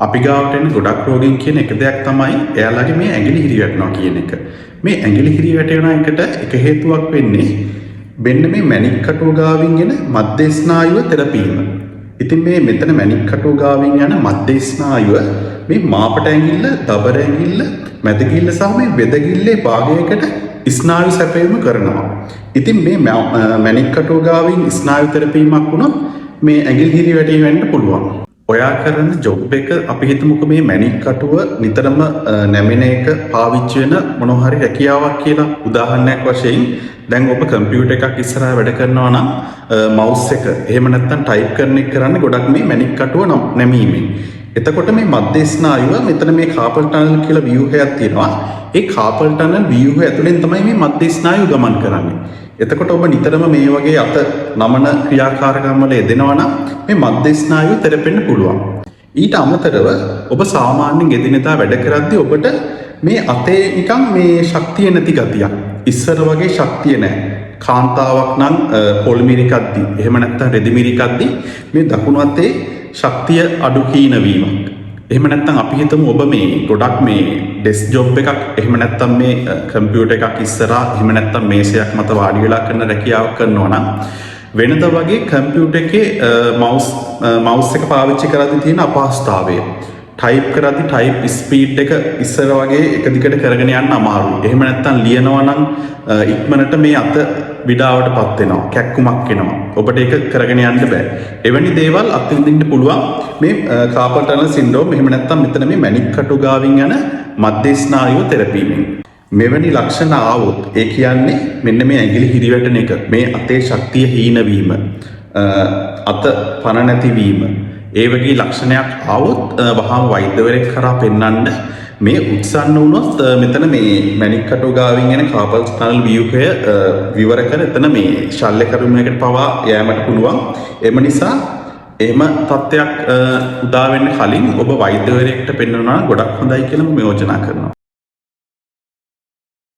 අපි ගාවට එන ගොඩක් රෝගීන් කියන එක දෙයක් තමයි එයාලගේ මේ ඇඟිලි හිරි වැටෙනවා කියන එක. මේ ඇඟිලි හිරි වැටෙන එකට එක හේතුවක් වෙන්නේ මෙන්න මේ මැණික් කටුව ගාවින් එන මධ්‍ය ස්නායුව තෙරපීම. ඉතින් මේ මෙතන මැණික් කටුව ගාවින් යන මධ්‍ය ස්නායුව මේ මාපට ඇඟිල්ල, දබර ඇඟිල්ල, මැදගිල්ල සහ මේ වෙදගිල්ලේ භාගයකට ස්නායු සැපයීම කරනවා. ඉතින් මේ මැණික් කටුව ගාවින් ස්නායු තෙරපීමක් වුණොත් මේ ඇඟිලි හිරි වැටීම වෙන්න පුළුවන්. ඔයා කරන ජොබ් එක අපි හිතමුකෝ මේ මැණික් කටුව නිතරම නැමෙන එක පාවිච්චි වෙන මොනවා හරි හැකියාවක් කියලා. උදාහරණයක් වශයෙන් දැන් ඔබ කම්පියුටර් එකක් ඉස්සරහා වැඩ කරනවා නම් මවුස් එක එහෙම නැත්නම් ටයිප් කරන එක කරන්නේ ගොඩක් මේ මැණික් කටුව නැමීමෙන්. එතකොට මේ මධ්‍ය ස්නායුව මෙතන මේ කාපල් ටනල් කියලා ව්‍යුහයක් තියෙනවා. ඒ කාපල් ටනල් ව්‍යුහය ඇතුලෙන් තමයි මේ මධ්‍ය ස්නායුව ගමන් කරන්නේ. එතකොට ඔබ නිතරම මේ වගේ අත නමන ක්‍රියාකාරකම් වල යෙදෙනවා නම් මේ මධ්‍ය ස්නායුව තෙරපෙන්න පුළුවන්. ඊට අමතරව ඔබ සාමාන්‍යයෙන් එදිනෙදා වැඩ කරද්දී ඔබට මේ අතේ නිකන් මේ ශක්තිය නැති ගතියක්. ඉස්සර වගේ ශක්තිය නැහැ. කාන්තාවක් නම් පොල් මිරිකද්දි එහෙම නැත්නම් රෙදි මිරිකද්දි මේ දකුණු අතේ ශක්තිය අඩු කීන වීමක්. එහෙම නැත්නම් අපි හිතමු ඔබ මේ ගොඩක් මේ ඩෙස්ක් ජොබ් එකක් එහෙම නැත්නම් මේ කම්පියුටර් එකක් ඉස්සරහා එහෙම නැත්නම් මේසයක් මත වාඩි වෙලා කරන රැකියාවක් කරනවා නම් වෙනද වගේ කම්පියුටර් එකේ මවුස් එක පාවිච්චි කරද්දී තියෙන අපහසුතාවය ටයිප් කරද්දී ටයිප් ස්පීඩ් එක ඉස්සර වගේ එක දිගට කරගෙන යන්න අමාරුයි. එහෙම නැත්නම් ලියනවා නම් ඉක්මනට මේ අත විඩාවටපත් වෙනවා, කැක්කුමක් එනවා. ඔබට ඒක කරගෙන යන්න බෑ. එවැනි දේවල් අත්විඳින්න පුළුවන් මේ කාපල් ටනල් සින්ඩ්‍රෝම් එහෙම නැත්නම් මෙතන මේ මැණික් කටු ගාවින් යන මධ්‍ය ස්නායුව තෙරපීමෙන්. මෙවැනි ලක්ෂණ ආවොත් ඒ කියන්නේ මෙන්න මේ ඇඟිලි හිරි වැටෙන එක, මේ අතේ ශක්තිය හීන වීම, අත පන නැති වීම, ඒ වගේ ලක්ෂණයක් ආවොත් වහාම වෛද්‍යවරයෙක් කරා පෙන්වන්න. මේ උත්සන්න වුණොත් මෙතන මේ මැණික් කටුව ගාවින් යන කාපල් ටනල් ව්‍යුහය විවර කර එතන මේ ශල්‍ය කර්මයකට පවා යෑමට පුළුවන්. එම නිසා එහෙම තත්ත්වයක් උදා වෙන්න කලින් ඔබ වෛද්‍යවරයෙක්ට පෙන්වනවා ගොඩක් හොඳයි කියලා මම යෝජනා කරනවා.